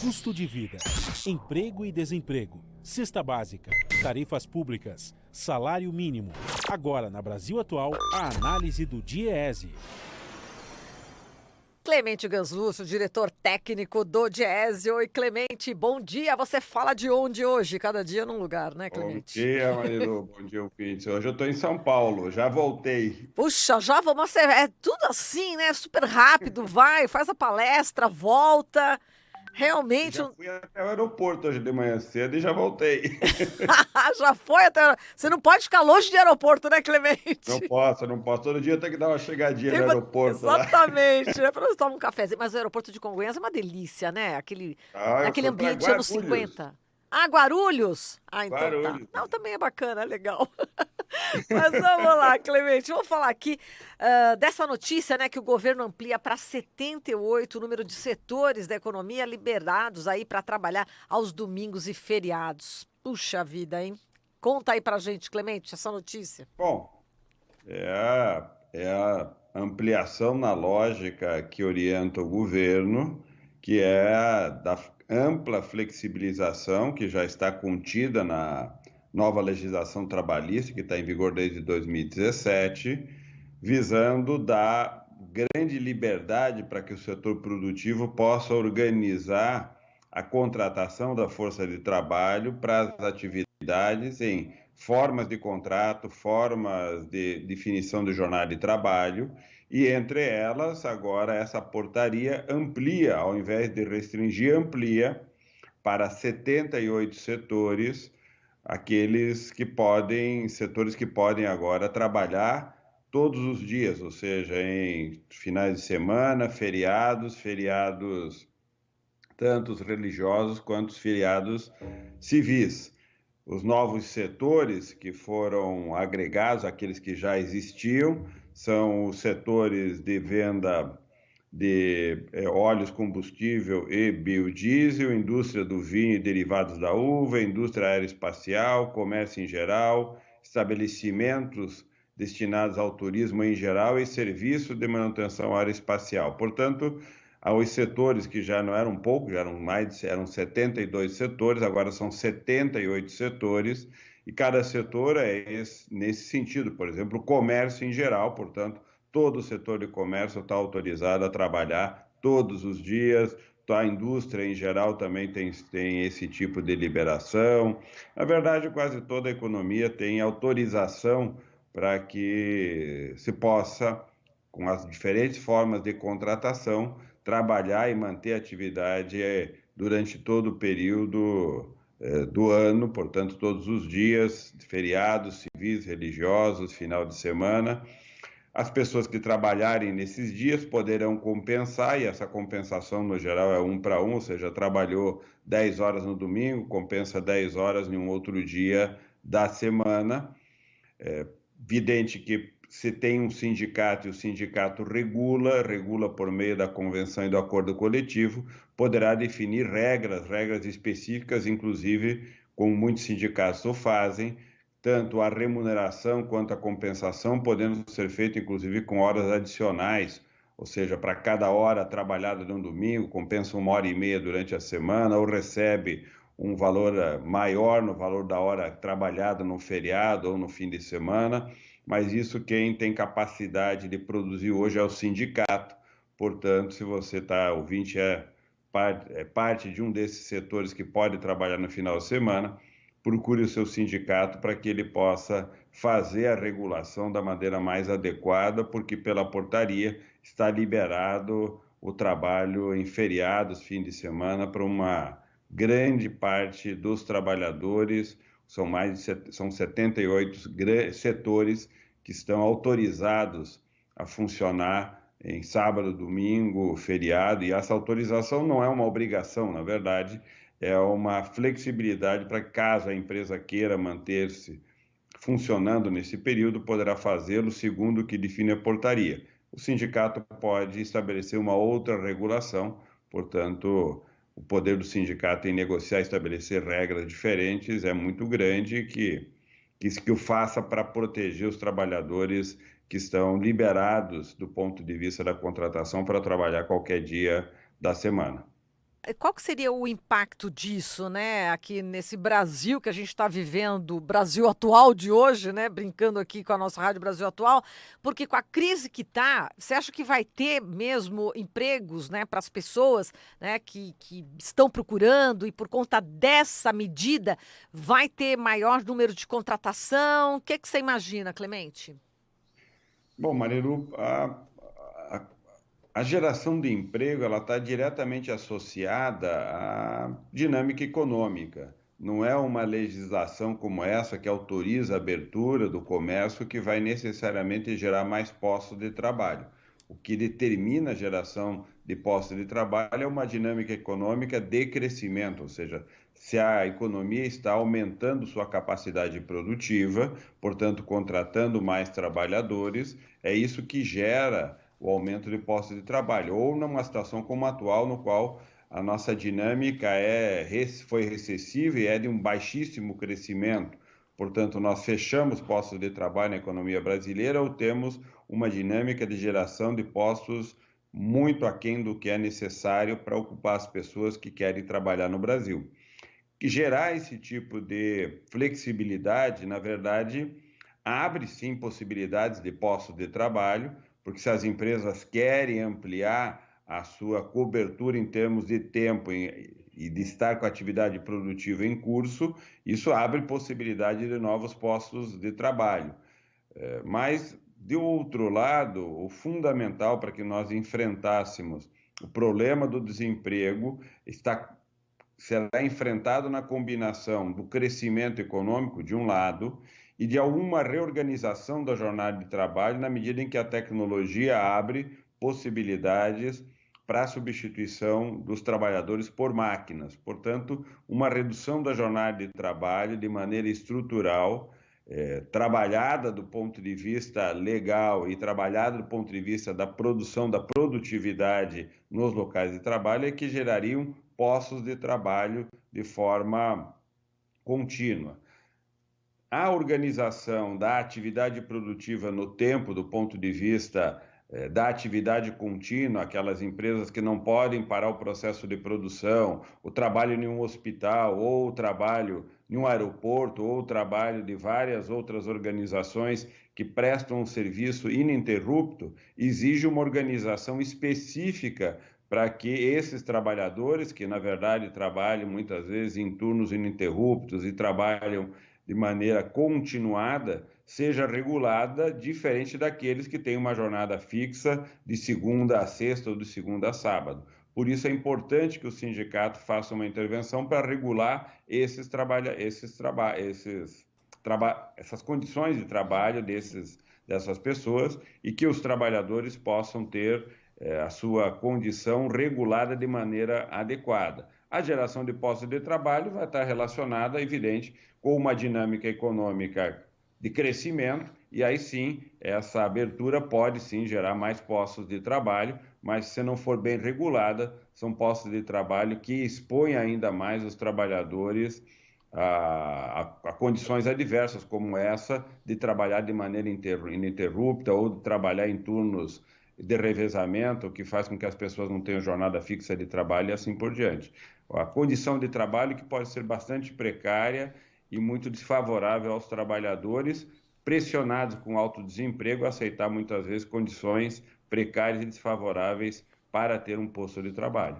Custo de vida, emprego e desemprego, cesta básica, tarifas públicas, salário mínimo. Agora, na Brasil Atual, a análise do DIEESE. Clemente Ganslúcio, diretor técnico do DIEESE. Oi, Clemente, bom dia. Você fala de onde hoje? Cada dia num lugar, né, Bom Clemente? dia, Marilu. Bom dia, ouvintes. Hoje eu estou em São Paulo, já voltei. Puxa, já vamos. É tudo assim, né? Super rápido, vai, faz a palestra, volta. Realmente, Já fui até o aeroporto hoje de manhã cedo e já voltei. já foi até. Você não pode ficar longe de aeroporto, né, Não Clemente? posso, não posso. Todo dia tem que dar uma chegadinha Tem no aeroporto lá. Exatamente, né? Pra você tomar um cafezinho. Mas o aeroporto de Congonhas é uma delícia, né? Ah, eu Aquele fui para ambiente anos Guarulhos. 50. Ah, Guarulhos? Ah, então tá. Guarulhos. Não, também é bacana, é legal. Mas vamos lá, Clemente, vamos falar aqui dessa notícia, né, que o governo amplia para 78 o número de setores da economia liberados aí para trabalhar aos domingos e feriados. Puxa vida, hein? Conta aí pra gente, Clemente, essa notícia. Bom, é a ampliação na lógica que orienta o governo, que é a da ampla flexibilização que já está contida na nova legislação trabalhista, que está em vigor desde 2017, visando dar grande liberdade para que o setor produtivo possa organizar a contratação da força de trabalho para as atividades em formas de contrato, formas de definição de jornada de trabalho, e entre elas, agora essa portaria amplia, ao invés de restringir, amplia para 78 setores, setores que podem agora trabalhar todos os dias, ou seja, em finais de semana, feriados tanto os religiosos quanto os feriados civis. Os novos setores que foram agregados, aqueles que já existiam, são os setores de venda de óleos, combustível e biodiesel, indústria do vinho e derivados da uva, indústria aeroespacial, comércio em geral, estabelecimentos destinados ao turismo em geral e serviço de manutenção aeroespacial. Portanto, aos setores que já não eram poucos, eram 72 setores, agora são 78 setores, e cada setor nesse sentido. Por exemplo, o comércio em geral, portanto, todo o setor de comércio está autorizado a trabalhar todos os dias, a indústria em geral também tem esse tipo de liberação. Na verdade, quase toda a economia tem autorização para que se possa, com as diferentes formas de contratação, trabalhar e manter a atividade durante todo o período do ano, portanto, todos os dias, feriados, civis, religiosos, final de semana. As pessoas que trabalharem nesses dias poderão compensar, e essa compensação, no geral, é 1 para 1, ou seja, trabalhou 10 horas no domingo, compensa 10 horas em um outro dia da semana. Evidente que se tem um sindicato e o sindicato regula por meio da convenção e do acordo coletivo, poderá definir regras específicas, inclusive, como muitos sindicatos o fazem, tanto a remuneração quanto a compensação podendo ser feita, inclusive, com horas adicionais, ou seja, para cada hora trabalhada no domingo, compensa 1h30 durante a semana, ou recebe um valor maior no valor da hora trabalhada no feriado ou no fim de semana, mas isso quem tem capacidade de produzir hoje é o sindicato. Portanto, se você está ouvinte, é parte de um desses setores que pode trabalhar no final de semana, procure o seu sindicato para que ele possa fazer a regulação da maneira mais adequada, porque pela portaria está liberado o trabalho em feriados, fim de semana, para uma grande parte dos trabalhadores. São 78 setores que estão autorizados a funcionar em sábado, domingo, feriado, e essa autorização não é uma obrigação, na verdade, é uma flexibilidade para caso a empresa queira manter-se funcionando nesse período, poderá fazê-lo segundo o que define a portaria. O sindicato pode estabelecer uma outra regulação, portanto, o poder do sindicato em negociar e estabelecer regras diferentes é muito grande, que o faça para proteger os trabalhadores que estão liberados do ponto de vista da contratação para trabalhar qualquer dia da semana. Qual que seria o impacto disso, né, aqui nesse Brasil que a gente está vivendo, o Brasil atual de hoje, né, brincando aqui com a nossa Rádio Brasil Atual, porque com a crise que tá, você acha que vai ter mesmo empregos, né, para as pessoas, né, que estão procurando e por conta dessa medida vai ter maior número de contratação? O que que você imagina, Clemente? Bom, Marilu, a- a geração de emprego ela está diretamente associada à dinâmica econômica. Não é uma legislação como essa que autoriza a abertura do comércio que vai necessariamente gerar mais postos de trabalho. O que determina a geração de postos de trabalho é uma dinâmica econômica de crescimento, ou seja, se a economia está aumentando sua capacidade produtiva, portanto, contratando mais trabalhadores, é isso que gera o aumento de postos de trabalho, ou numa situação como a atual, no qual a nossa dinâmica foi recessiva e é de um baixíssimo crescimento. Portanto, nós fechamos postos de trabalho na economia brasileira ou temos uma dinâmica de geração de postos muito aquém do que é necessário para ocupar as pessoas que querem trabalhar no Brasil. E gerar esse tipo de flexibilidade, na verdade, abre sim possibilidades de postos de trabalho, porque se as empresas querem ampliar a sua cobertura em termos de tempo e de estar com a atividade produtiva em curso, isso abre possibilidade de novos postos de trabalho. Mas, de outro lado, o fundamental para que nós enfrentássemos o problema do desemprego será enfrentado na combinação do crescimento econômico, de um lado, e de alguma reorganização da jornada de trabalho, na medida em que a tecnologia abre possibilidades para a substituição dos trabalhadores por máquinas. Portanto, uma redução da jornada de trabalho de maneira estrutural, trabalhada do ponto de vista legal e trabalhada do ponto de vista da produção, da produtividade nos locais de trabalho, é que gerariam postos de trabalho de forma contínua. A organização da atividade produtiva no tempo, do ponto de vista da atividade contínua, aquelas empresas que não podem parar o processo de produção, o trabalho em um hospital, ou o trabalho em um aeroporto, ou o trabalho de várias outras organizações que prestam um serviço ininterrupto, exige uma organização específica para que esses trabalhadores, que na verdade trabalham muitas vezes em turnos ininterruptos e trabalham de maneira continuada, seja regulada diferente daqueles que têm uma jornada fixa de segunda a sexta ou de segunda a sábado. Por isso é importante que o sindicato faça uma intervenção para regular essas condições de trabalho dessas pessoas e que os trabalhadores possam ter a sua condição regulada de maneira adequada. A geração de postos de trabalho vai estar relacionada, evidente, com uma dinâmica econômica de crescimento, e aí sim, essa abertura pode sim gerar mais postos de trabalho, mas se não for bem regulada, são postos de trabalho que expõem ainda mais os trabalhadores a condições adversas, como essa de trabalhar de maneira ininterrupta ou de trabalhar em turnos de revezamento, que faz com que as pessoas não tenham jornada fixa de trabalho e assim por diante. A condição de trabalho que pode ser bastante precária e muito desfavorável aos trabalhadores, pressionados com alto desemprego, a aceitar muitas vezes condições precárias e desfavoráveis para ter um posto de trabalho.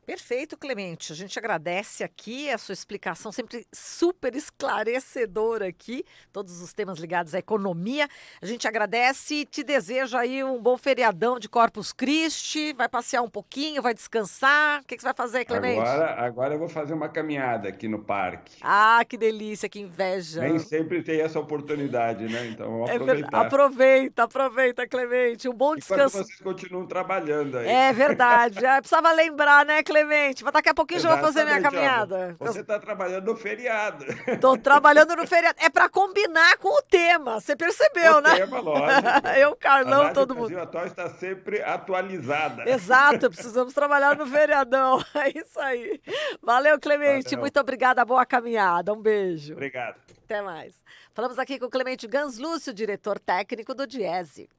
Perfeito, Clemente. A gente agradece aqui a sua explicação, sempre super esclarecedora aqui, todos os temas ligados à economia. A gente agradece e te deseja aí um bom feriadão de Corpus Christi. Vai passear um pouquinho, vai descansar. O que você vai fazer, Clemente? Agora eu vou fazer uma caminhada aqui no parque. Ah, que delícia, que inveja. Nem sempre tem essa oportunidade, né? Então vamos aproveitar. Aproveita, Clemente. Um bom Enquanto descanso. vocês continuam trabalhando aí. É verdade. Precisava lembrar, né, Clemente? Mas daqui a pouquinho eu já vou fazer minha Exatamente, caminhada. ó, você está trabalhando no feriado. Tô trabalhando no feriado. É para combinar com o tema. Você percebeu, O né? tema, lógico. Eu, Carlão, A Rádio todo mundo. Brasil Atual está sempre atualizada. Exato, precisamos trabalhar no feriadão. É isso aí. Valeu, Clemente. Valeu. Muito obrigada. Boa caminhada. Um beijo. Obrigado. Até mais. Falamos aqui com o Clemente Ganslúcio, diretor técnico do Diese.